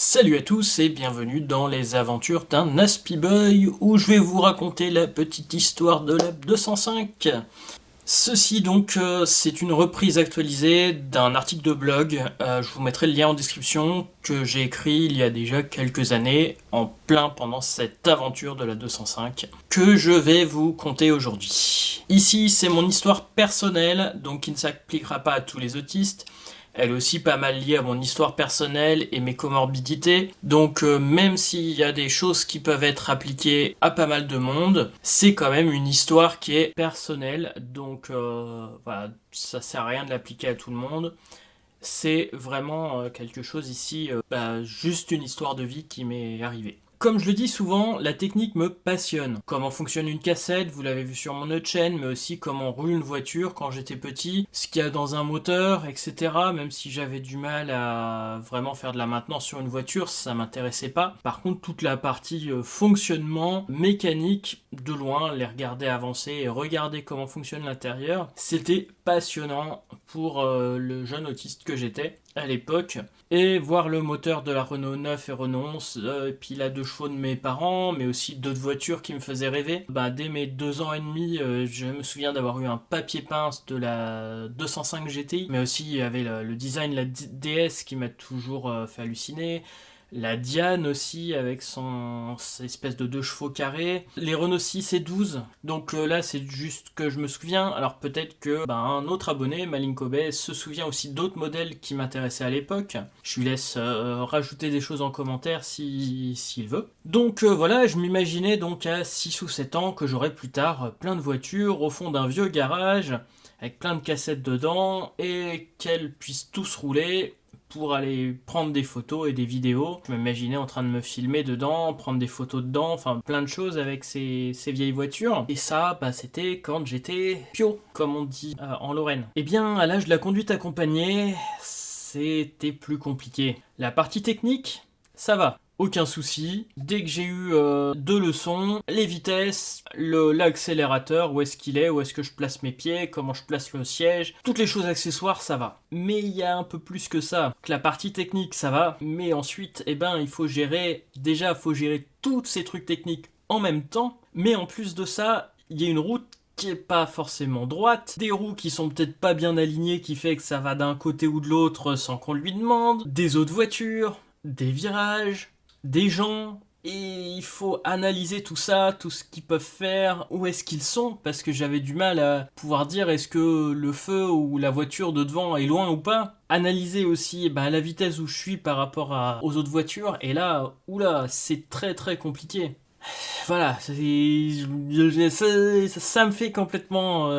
Salut à tous et bienvenue dans les aventures d'un Aspiboy où je vais vous raconter la petite histoire de la 205. Ceci donc c'est une reprise actualisée d'un article de blog, je vous mettrai le lien en description, que j'ai écrit il y a déjà quelques années, en plein pendant cette aventure de la 205, que je vais vous conter aujourd'hui. Ici c'est mon histoire personnelle, donc qui ne s'appliquera pas à tous les autistes. Elle est aussi pas mal liée à mon histoire personnelle et mes comorbidités. Donc même s'il y a des choses qui peuvent être appliquées à pas mal de monde, c'est quand même une histoire qui est personnelle. Donc voilà, ça sert à rien de l'appliquer à tout le monde. C'est vraiment quelque chose ici, juste une histoire de vie qui m'est arrivée. Comme je le dis souvent, la technique me passionne. Comment fonctionne une cassette, vous l'avez vu sur mon autre chaîne, mais aussi comment roule une voiture quand j'étais petit, ce qu'il y a dans un moteur, etc. Même si j'avais du mal à vraiment faire de la maintenance sur une voiture, ça m'intéressait pas. Par contre, toute la partie fonctionnement mécanique, de loin, les regarder avancer et regarder comment fonctionne l'intérieur, c'était passionnant pour le jeune autiste que j'étais à l'époque. Et voir le moteur de la Renault 9 et Renault 11, et puis la 2 chevaux de mes parents, mais aussi d'autres voitures qui me faisaient rêver. Dès mes 2 ans et demi, je me souviens d'avoir eu un papier pince de la 205 GTI, mais aussi il y avait le design, la DS qui m'a toujours fait halluciner. La Diane aussi avec son espèce de 2 chevaux carrés. Les Renault 6 et 12. Donc là c'est juste que je me souviens. Alors peut-être que un autre abonné, Malin Kobe, se souvient aussi d'autres modèles qui m'intéressaient à l'époque. Je lui laisse rajouter des choses en commentaire s'il veut. Donc voilà, je m'imaginais donc à 6 ou 7 ans que j'aurais plus tard plein de voitures au fond d'un vieux garage avec plein de cassettes dedans et qu'elles puissent tous rouler pour aller prendre des photos et des vidéos. Je m'imaginais en train de me filmer dedans, prendre des photos dedans, enfin plein de choses avec ces vieilles voitures. Et ça, c'était quand j'étais pio, comme on dit en Lorraine. Et bien, à l'âge de la conduite accompagnée, c'était plus compliqué. La partie technique, ça va. Aucun souci. Dès que j'ai eu 2 leçons, les vitesses, l'accélérateur, où est-ce qu'il est, où est-ce que je place mes pieds, comment je place le siège, toutes les choses accessoires, ça va. Mais il y a un peu plus que ça. Que la partie technique, ça va. Mais ensuite, il faut gérer, déjà, il faut gérer tous ces trucs techniques en même temps. Mais en plus de ça, il y a une route qui est pas forcément droite, des roues qui sont peut-être pas bien alignées, qui fait que ça va d'un côté ou de l'autre sans qu'on lui demande, des autres voitures, des virages, des gens, et il faut analyser tout ça, tout ce qu'ils peuvent faire, où est-ce qu'ils sont, parce que j'avais du mal à pouvoir dire est-ce que le feu ou la voiture de devant est loin ou pas. Analyser aussi la vitesse où je suis par rapport aux autres voitures, et là, oula, c'est très très compliqué. Voilà, ça me fait complètement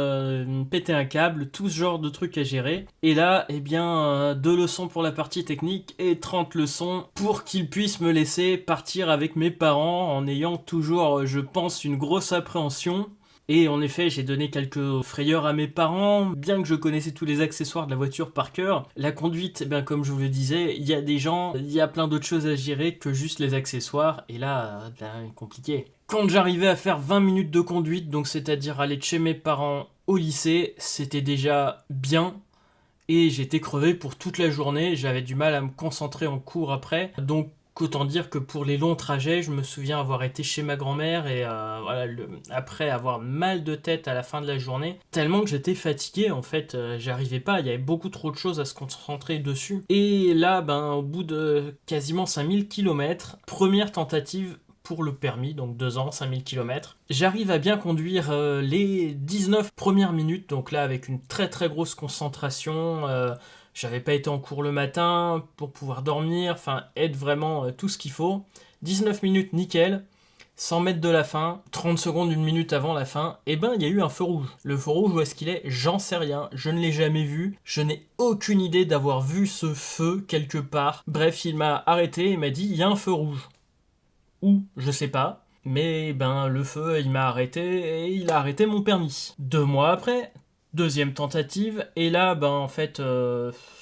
péter un câble, tout ce genre de trucs à gérer. Et là, 2 leçons pour la partie technique et 30 leçons pour qu'ils puissent me laisser partir avec mes parents en ayant toujours, je pense, une grosse appréhension. Et en effet, j'ai donné quelques frayeurs à mes parents, bien que je connaissais tous les accessoires de la voiture par cœur. La conduite, comme je vous le disais, il y a des gens, il y a plein d'autres choses à gérer que juste les accessoires, et là, compliqué. Quand j'arrivais à faire 20 minutes de conduite, donc c'est-à-dire aller de chez mes parents au lycée, c'était déjà bien. Et j'étais crevé pour toute la journée, j'avais du mal à me concentrer en cours après. Donc autant dire que pour les longs trajets, je me souviens avoir été chez ma grand-mère et après avoir mal de tête à la fin de la journée, tellement que j'étais fatigué en fait, j'arrivais pas, il y avait beaucoup trop de choses à se concentrer dessus. Et là, au bout de quasiment 5000 km, première tentative pour le permis, donc 2 ans, 5000 km. J'arrive à bien conduire les 19 premières minutes, donc là avec une très très grosse concentration. J'avais pas été en cours le matin pour pouvoir dormir, être vraiment tout ce qu'il faut. 19 minutes nickel, 100 mètres de la fin, 30 secondes, 1 minute avant la fin, il y a eu un feu rouge. Le feu rouge, où est-ce qu'il est? J'en sais rien, je ne l'ai jamais vu, je n'ai aucune idée d'avoir vu ce feu quelque part. Bref, il m'a arrêté et m'a dit, il y a un feu rouge. Où? Je sais pas. Mais le feu, il m'a arrêté et il a arrêté mon permis. 2 mois après, deuxième tentative, et là,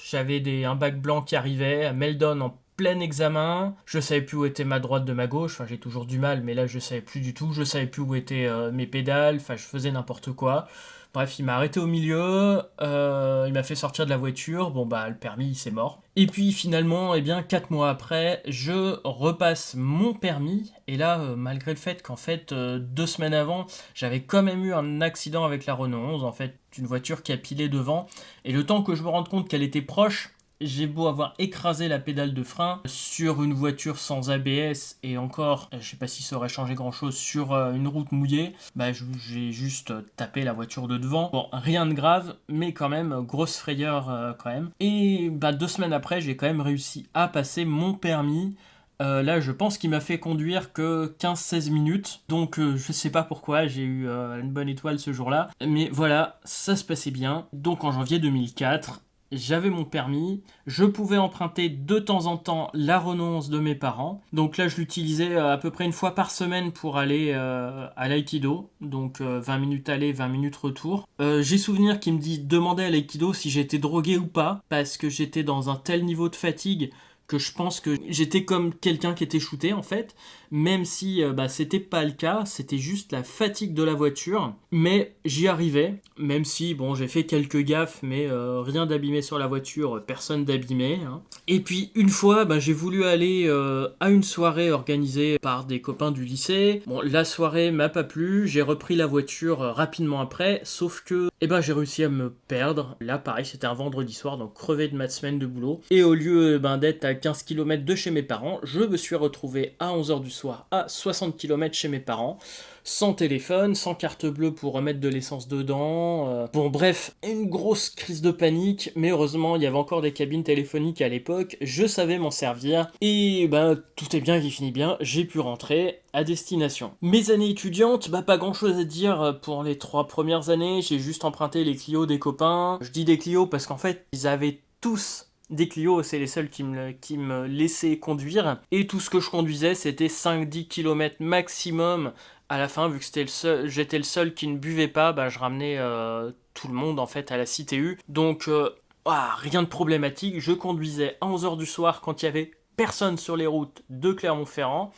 j'avais un bac blanc qui arrivait à Meldon en plein examen, je savais plus où était ma droite de ma gauche, enfin j'ai toujours du mal, mais là je savais plus du tout, je savais plus où étaient mes pédales, enfin je faisais n'importe quoi. Bref, il m'a arrêté au milieu, il m'a fait sortir de la voiture, bon bah le permis c'est mort. Et puis finalement, eh bien 4 mois après, je repasse mon permis, et là, malgré le fait qu'en fait, 2 semaines avant, j'avais quand même eu un accident avec la Renault 11, en fait, une voiture qui a pilé devant, et le temps que je me rende compte qu'elle était proche, j'ai beau avoir écrasé la pédale de frein sur une voiture sans ABS et encore, je sais pas si ça aurait changé grand chose sur une route mouillée, bah j'ai juste tapé la voiture de devant. Bon, rien de grave, mais quand même, grosse frayeur quand même. Et bah 2 semaines après, j'ai quand même réussi à passer mon permis. Là, je pense qu'il m'a fait conduire que 15-16 minutes. Donc, je sais pas pourquoi, j'ai eu une bonne étoile ce jour-là. Mais voilà, ça se passait bien. Donc, en janvier 2004, j'avais mon permis. Je pouvais emprunter de temps en temps la renonce de mes parents. Donc là, je l'utilisais à peu près une fois par semaine pour aller à l'aïkido. Donc 20 minutes aller, 20 minutes retour. J'ai souvenir qu'il me demandait à l'aïkido si j'étais drogué ou pas. Parce que j'étais dans un tel niveau de fatigue que je pense que j'étais comme quelqu'un qui était shooté en fait, même si bah, c'était pas le cas, c'était juste la fatigue de la voiture, mais j'y arrivais, même si bon j'ai fait quelques gaffes, mais rien d'abîmé sur la voiture, personne d'abîmé. Hein. Et puis une fois, bah, j'ai voulu aller à une soirée organisée par des copains du lycée. Bon, la soirée m'a pas plu, j'ai repris la voiture rapidement après, sauf que eh ben, j'ai réussi à me perdre. Là pareil, c'était un vendredi soir, donc crevé de ma semaine de boulot, et au lieu d'être à 15 km de chez mes parents, je me suis retrouvé à 11h du soir à 60 km chez mes parents, sans téléphone, sans carte bleue pour remettre de l'essence dedans. Bon bref, une grosse crise de panique, mais heureusement il y avait encore des cabines téléphoniques à l'époque, je savais m'en servir, et ben tout est bien qui finit bien, j'ai pu rentrer à destination. Mes années étudiantes, bah pas grand chose à dire pour les 3 premières années, j'ai juste emprunté les Clio des copains. Je dis des Clio parce qu'en fait ils avaient tous des Clio, c'est les seuls qui me laissaient conduire. Et tout ce que je conduisais, c'était 5-10 km maximum. À la fin, vu que j'étais le seul qui ne buvait pas, bah, je ramenais tout le monde en fait à la CTU. Donc, rien de problématique. Je conduisais à 11h du soir quand il y avait personne sur les routes de Clermont-Ferrand.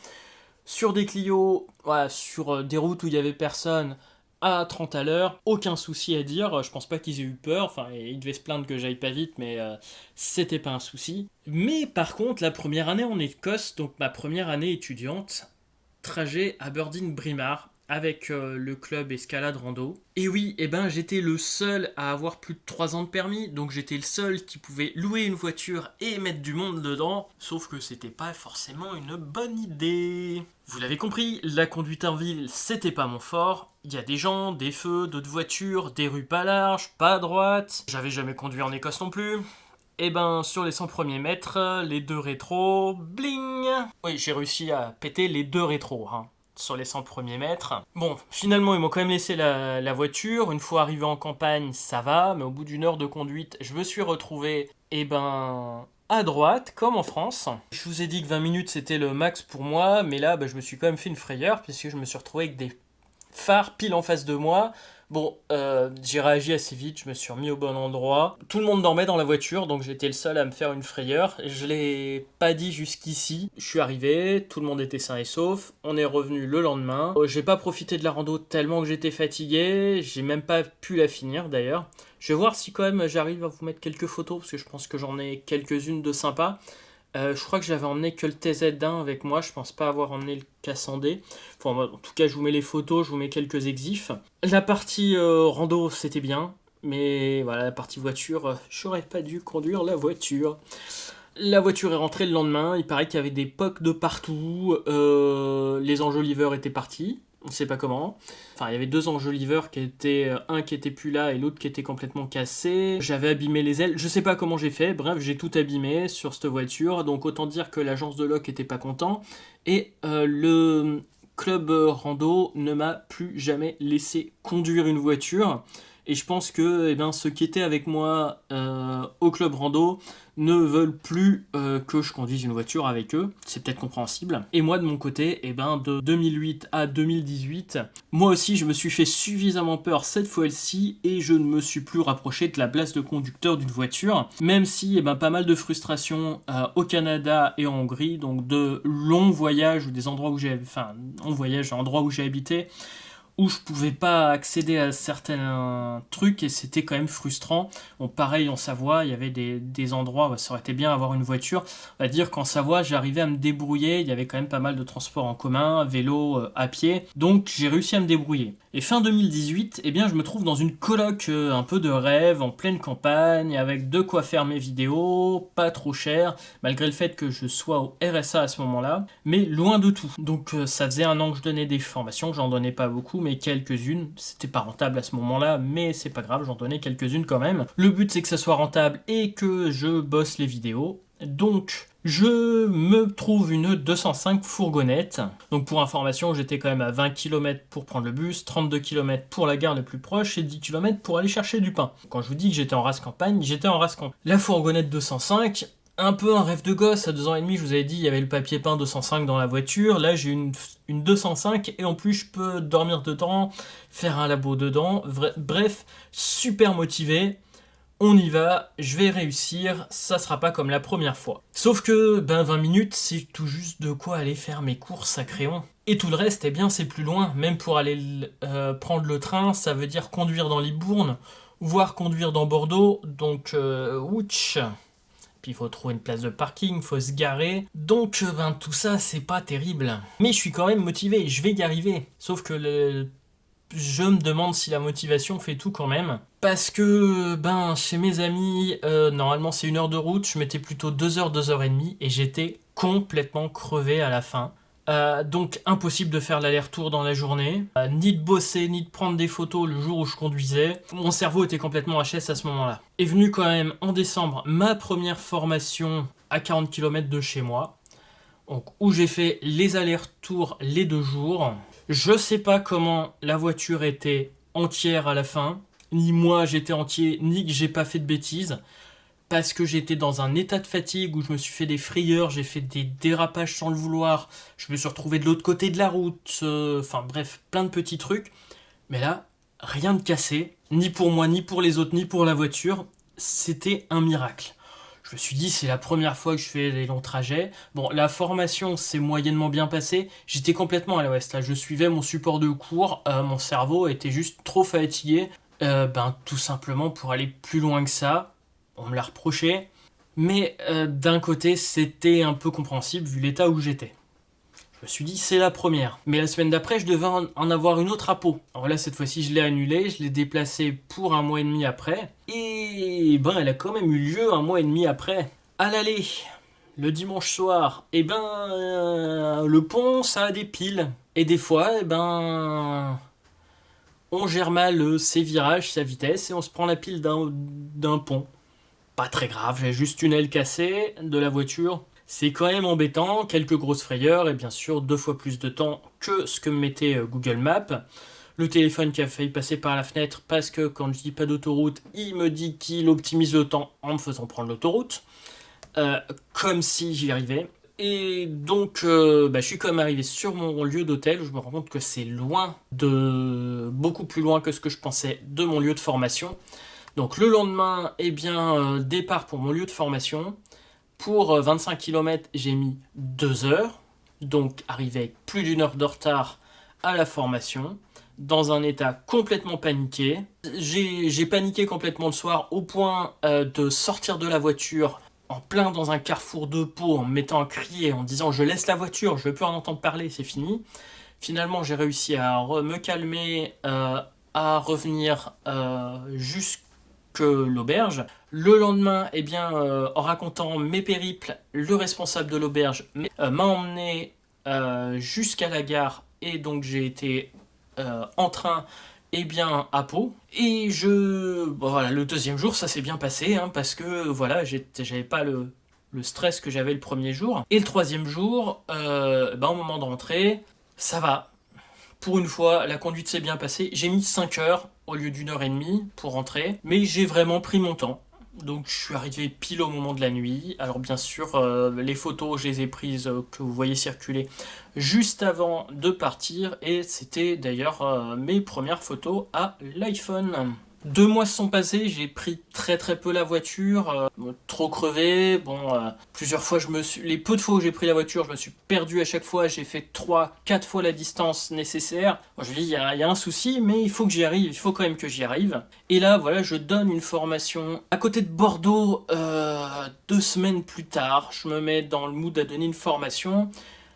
Sur des Clio, sur des routes où il y avait personne, à 30 à l'heure, aucun souci à dire, je pense pas qu'ils aient eu peur, enfin ils devaient se plaindre que j'aille pas vite, mais c'était pas un souci. Mais par contre, la première année en Écosse, donc ma première année étudiante, trajet Aberdeen-Brimar, avec le club escalade rando. Et oui, j'étais le seul à avoir plus de 3 ans de permis, donc j'étais le seul qui pouvait louer une voiture et mettre du monde dedans, sauf que c'était pas forcément une bonne idée. Vous l'avez compris, la conduite en ville, c'était pas mon fort. Il y a des gens, des feux, d'autres voitures, des rues pas larges, pas droites. J'avais jamais conduit en Écosse non plus. Sur les 100 premiers mètres, les 2 rétros, bling. Oui, j'ai réussi à péter les 2 rétros, sur les 100 premiers mètres. Bon, finalement, ils m'ont quand même laissé la voiture. Une fois arrivé en campagne, ça va, mais au bout d'une heure de conduite, je me suis retrouvé, à droite, comme en France. Je vous ai dit que 20 minutes, c'était le max pour moi, mais là, je me suis quand même fait une frayeur, puisque je me suis retrouvé avec des phares pile en face de moi. Bon, j'ai réagi assez vite, je me suis remis au bon endroit. Tout le monde dormait dans la voiture, donc j'étais le seul à me faire une frayeur. Je l'ai pas dit jusqu'ici. Je suis arrivé, tout le monde était sain et sauf. On est revenu le lendemain. J'ai pas profité de la rando tellement que j'étais fatigué. J'ai même pas pu la finir d'ailleurs. Je vais voir si quand même j'arrive à vous mettre quelques photos, parce que je pense que j'en ai quelques-unes de sympas. Je crois que j'avais emmené que le TZ1 avec moi, je pense pas avoir emmené le Cassandé. Enfin, en tout cas, je vous mets les photos, je vous mets quelques exifs. La partie rando, c'était bien, mais voilà, la partie voiture, j'aurais pas dû conduire la voiture. La voiture est rentrée le lendemain, il paraît qu'il y avait des pocs de partout, les enjoliveurs étaient partis. On sait pas comment. Enfin, il y avait 2 enjoliveurs un qui était plus là et l'autre qui était complètement cassé. J'avais abîmé les ailes. Je sais pas comment j'ai fait. Bref, j'ai tout abîmé sur cette voiture. Donc autant dire que l'agence de loc était pas content. Et le club rando ne m'a plus jamais laissé conduire une voiture. Et je pense que ceux qui étaient avec moi au club rando ne veulent plus que je conduise une voiture avec eux. C'est peut-être compréhensible. Et moi de mon côté, de 2008 à 2018, moi aussi je me suis fait suffisamment peur cette fois-ci et je ne me suis plus rapproché de la place de conducteur d'une voiture. Même si pas mal de frustration au Canada et en Hongrie, donc de longs voyages ou des endroits où endroits où j'ai habité, où je pouvais pas accéder à certains trucs et c'était quand même frustrant. Bon, pareil en Savoie, il y avait des endroits où ça aurait été bien avoir une voiture. On va dire qu'en Savoie, j'arrivais à me débrouiller, il y avait quand même pas mal de transports en commun, vélo, à pied, donc j'ai réussi à me débrouiller. Et fin 2018, je me trouve dans une coloc un peu de rêve, en pleine campagne, avec de quoi faire mes vidéos, pas trop cher, malgré le fait que je sois au RSA à ce moment-là, mais loin de tout. Donc ça faisait un an que je donnais des formations, j'en donnais pas beaucoup, mais quelques-unes. C'était pas rentable à ce moment-là, mais c'est pas grave, j'en donnais quelques-unes quand même. Le but c'est que ça soit rentable et que je bosse les vidéos. Donc je me trouve une 205 fourgonnette. Donc pour information, j'étais quand même à 20 km pour prendre le bus, 32 km pour la gare la plus proche et 10 km pour aller chercher du pain. Quand je vous dis que j'étais en race campagne, j'étais en race campagne. La fourgonnette 205, un peu un rêve de gosse. À 2 ans et demi, je vous avais dit, il y avait le papier peint 205 dans la voiture. Là, j'ai une 205 et en plus, je peux dormir dedans, faire un labo dedans. Bref, super motivé. On y va, je vais réussir, ça sera pas comme la première fois. Sauf que, 20 minutes, c'est tout juste de quoi aller faire mes courses à Créon. Et tout le reste, c'est plus loin. Même pour aller prendre le train, ça veut dire conduire dans Libourne, voire conduire dans Bordeaux. Donc, ouch. Puis il faut trouver une place de parking, il faut se garer. Donc, tout ça, c'est pas terrible. Mais je suis quand même motivé, je vais y arriver. Sauf que je me demande si la motivation fait tout quand même. Parce que, chez mes amis, normalement c'est 1 heure de route, je mettais plutôt 2 heures, 2 heures et demie, et j'étais complètement crevé à la fin. Donc impossible de faire l'aller-retour dans la journée, ni de bosser, ni de prendre des photos le jour où je conduisais. Mon cerveau était complètement HS à ce moment-là. Est venu quand même en décembre ma première formation à 40 km de chez moi, donc, où j'ai fait les allers-retours les 2 jours. Je sais pas comment la voiture était entière à la fin, ni moi j'étais entier, ni que j'ai pas fait de bêtises, parce que j'étais dans un état de fatigue où je me suis fait des frayeurs, j'ai fait des dérapages sans le vouloir, je me suis retrouvé de l'autre côté de la route, bref, plein de petits trucs. Mais là, rien de cassé, ni pour moi, ni pour les autres, ni pour la voiture, c'était un miracle. Je me suis dit, c'est la première fois que je fais des longs trajets. Bon, la formation s'est moyennement bien passée. J'étais complètement à l'ouest. Là, je suivais mon support de cours. Mon cerveau était juste trop fatigué. Tout simplement pour aller plus loin que ça. On me l'a reproché. Mais d'un côté, c'était un peu compréhensible vu l'état où j'étais. Je me suis dit, c'est la première. Mais la semaine d'après, je devais en avoir une autre à Pau. Alors là, cette fois-ci, je l'ai annulée. Je l'ai déplacée pour 1 mois et demi après. Et elle a quand même eu lieu 1 mois et demi après. À l'aller, le dimanche soir, le pont, ça a des piles. Et des fois, on gère mal ses virages, sa vitesse, et on se prend la pile d'un pont. Pas très grave, j'ai juste une aile cassée de la voiture. C'est quand même embêtant, quelques grosses frayeurs et bien sûr 2 fois plus de temps que ce que me mettait Google Maps. Le téléphone qui a failli passer par la fenêtre parce que quand je dis pas d'autoroute, il me dit qu'il optimise le temps en me faisant prendre l'autoroute. Comme si j'y arrivais. Et donc je suis quand même arrivé sur mon lieu d'hôtel où je me rends compte que c'est beaucoup plus loin que ce que je pensais de mon lieu de formation. Donc le lendemain, départ pour mon lieu de formation. Pour 25 km, j'ai mis 2 heures, donc arrivé avec plus d'1 heure de retard à la formation, dans un état complètement paniqué. J'ai paniqué complètement le soir au point de sortir de la voiture en plein dans un carrefour de Pau, en me mettant à crier, en disant « je laisse la voiture, je ne veux plus en entendre parler, c'est fini ». Finalement, j'ai réussi à me calmer, à revenir jusqu'à l'auberge. Le lendemain, en racontant mes périples, le responsable de l'auberge m'a emmené jusqu'à la gare et donc j'ai été en train à Pau. Et le 2e jour, ça s'est bien passé parce que j'avais pas le stress que j'avais le 1er jour. Et le 3e jour, au moment de rentrer, ça va. Pour une fois, la conduite s'est bien passée. J'ai mis 5 heures au lieu d'1 h 30 pour rentrer. Mais j'ai vraiment pris mon temps. Donc je suis arrivé pile au moment de la nuit. Alors bien sûr, les photos, je les ai prises que vous voyez circuler juste avant de partir. Et c'était d'ailleurs mes premières photos à l'iPhone. 2 mois se sont passés, j'ai pris très très peu la voiture, trop crevé. Bon, plusieurs fois, les peu de fois où j'ai pris la voiture, je me suis perdu à chaque fois. J'ai fait 3, 4 fois la distance nécessaire. Bon, je me dis, il y a un souci, mais il faut que j'y arrive, il faut quand même que j'y arrive. Et là, voilà, je donne une formation à côté de Bordeaux 2 semaines plus tard. Je me mets dans le mood à donner une formation.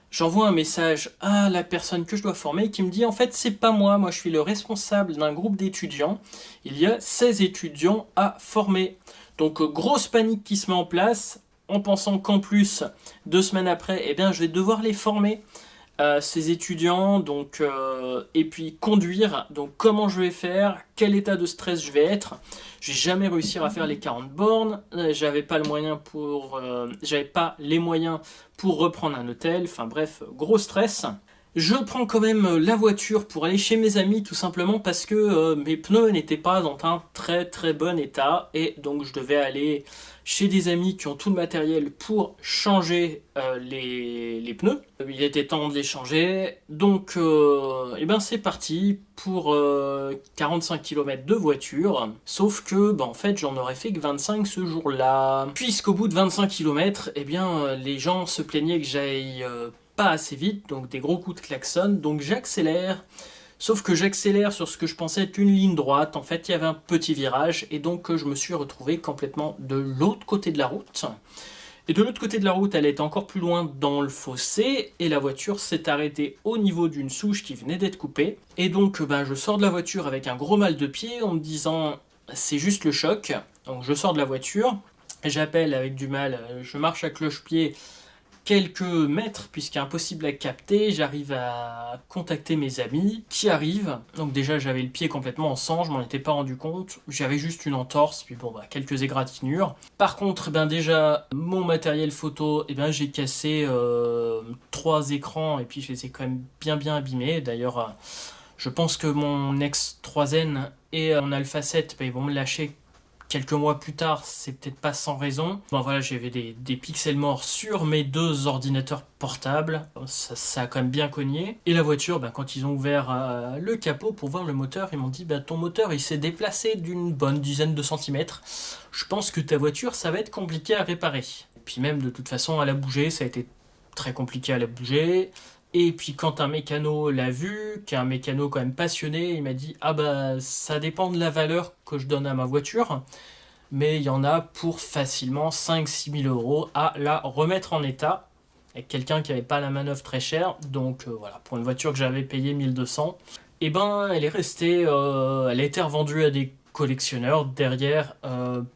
J'envoie un message à la personne que je dois former qui me dit en fait c'est pas moi, je suis le responsable d'un groupe d'étudiants. Il y a 16 étudiants à former. Donc grosse panique qui se met en place en pensant qu'en plus 2 semaines après, eh bien je vais devoir les former. Ces étudiants, donc, et puis conduire, donc comment je vais faire, quel état de stress je vais être. J'ai jamais réussi à faire les 40 bornes, j'avais pas les moyens pour reprendre un hôtel, enfin bref, gros stress. Je prends quand même la voiture pour aller chez mes amis tout simplement parce que mes pneus n'étaient pas dans un très très bon état et donc je devais aller chez des amis qui ont tout le matériel pour changer les pneus. Il était temps de les changer, donc et ben c'est parti pour 45 km de voiture, sauf que en fait j'en aurais fait que 25 ce jour-là, puisqu'au bout de 25 km, eh bien les gens se plaignaient que j'aille pas assez vite, donc des gros coups de klaxon, donc j'accélère. Sauf que j'accélère sur ce que je pensais être une ligne droite. En fait, il y avait un petit virage et donc je me suis retrouvé complètement de l'autre côté de la route. Et de l'autre côté de la route, elle était encore plus loin dans le fossé et la voiture s'est arrêtée au niveau d'une souche qui venait d'être coupée. Et donc, je sors de la voiture avec un gros mal de pied en me disant c'est juste le choc. Donc, je sors de la voiture, j'appelle avec du mal, je marche à cloche-pied quelques mètres puisqu'il est impossible à capter, j'arrive à contacter mes amis qui arrivent. Donc déjà j'avais le pied complètement en sang, je m'en étais pas rendu compte, j'avais juste une entorse, puis quelques égratignures. Par contre déjà mon matériel photo, j'ai cassé 3 écrans et puis je les ai quand même bien abîmés. D'ailleurs je pense que mon X3N et mon Alpha 7 ils vont me lâcher quelques mois plus tard, c'est peut-être pas sans raison. J'avais des pixels morts sur mes 2 ordinateurs portables. Ça a quand même bien cogné. Et la voiture, quand ils ont ouvert le capot pour voir le moteur, ils m'ont dit ton moteur il s'est déplacé d'une bonne dizaine de centimètres. Je pense que ta voiture, ça va être compliqué à réparer. Et puis même de toute façon, à la bouger, ça a été très compliqué à la bouger. Et puis quand un mécano l'a vu, qui est un mécano quand même passionné, il m'a dit ça dépend de la valeur que je donne à ma voiture, mais il y en a pour facilement 5-6 000 euros à la remettre en état, avec quelqu'un qui n'avait pas la manœuvre très chère, donc pour une voiture que j'avais payée 1200, elle est restée, elle a été revendue à des collectionneurs derrière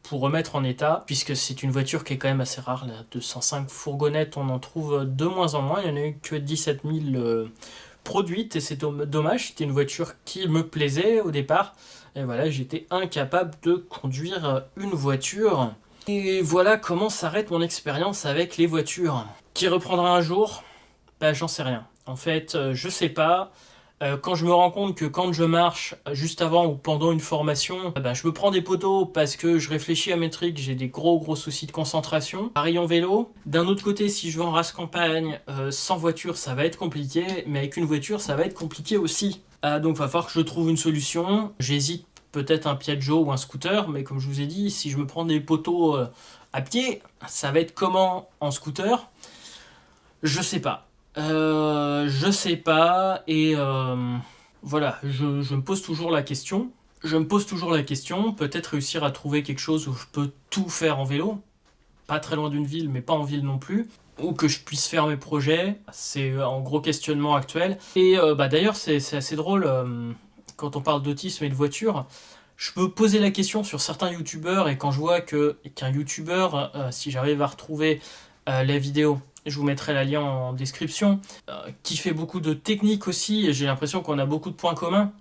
pour remettre en état, puisque c'est une voiture qui est quand même assez rare. La 205 fourgonnettes, on en trouve de moins en moins, il n'y en a eu que 17 000 produites et c'est dommage, c'était une voiture qui me plaisait au départ et j'étais incapable de conduire une voiture. Et voilà comment s'arrête mon expérience avec les voitures. Qui reprendra un jour? J'en sais rien. En fait, je sais pas. Quand je me rends compte que quand je marche juste avant ou pendant une formation, je me prends des poteaux parce que je réfléchis à mes trucs, j'ai des gros soucis de concentration. Pareil en vélo. D'un autre côté, si je vais en race campagne, sans voiture, ça va être compliqué, mais avec une voiture, ça va être compliqué aussi. Donc il va falloir que je trouve une solution. J'hésite peut-être un Piaggio ou un scooter, mais comme je vous ai dit, si je me prends des poteaux à pied, ça va être comment en scooter? Je sais pas. Je sais pas et je me pose toujours la question. Peut-être réussir à trouver quelque chose où je peux tout faire en vélo, pas très loin d'une ville, mais pas en ville non plus, ou que je puisse faire mes projets. C'est un gros questionnement actuel. Et d'ailleurs, c'est assez drôle quand on parle d'autisme et de voiture. Je peux poser la question sur certains youtubeurs et quand je vois qu'un youtubeur, si j'arrive à retrouver la vidéo, je vous mettrai le lien en description, qui fait beaucoup de techniques aussi, et j'ai l'impression qu'on a beaucoup de points communs.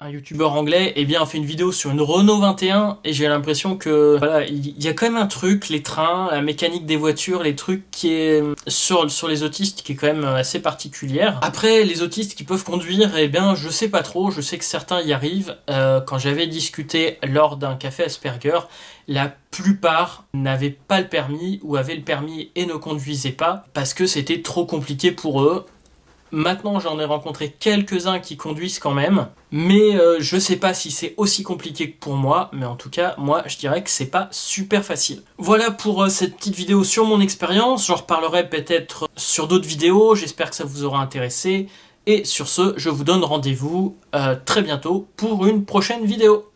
un youtubeur anglais, eh bien, a fait une vidéo sur une Renault 21 et j'ai l'impression que voilà, il y a quand même un truc, les trains, la mécanique des voitures, les trucs qui est sur les autistes qui est quand même assez particulière. Après, les autistes qui peuvent conduire, eh bien, je sais pas trop, je sais que certains y arrivent. Quand j'avais discuté lors d'un café Asperger, la plupart n'avaient pas le permis ou avaient le permis et ne conduisaient pas parce que c'était trop compliqué pour eux. Maintenant, j'en ai rencontré quelques-uns qui conduisent quand même, mais je sais pas si c'est aussi compliqué que pour moi, mais en tout cas, moi, je dirais que c'est pas super facile. Voilà pour cette petite vidéo sur mon expérience, j'en reparlerai peut-être sur d'autres vidéos, j'espère que ça vous aura intéressé, et sur ce, je vous donne rendez-vous très bientôt pour une prochaine vidéo.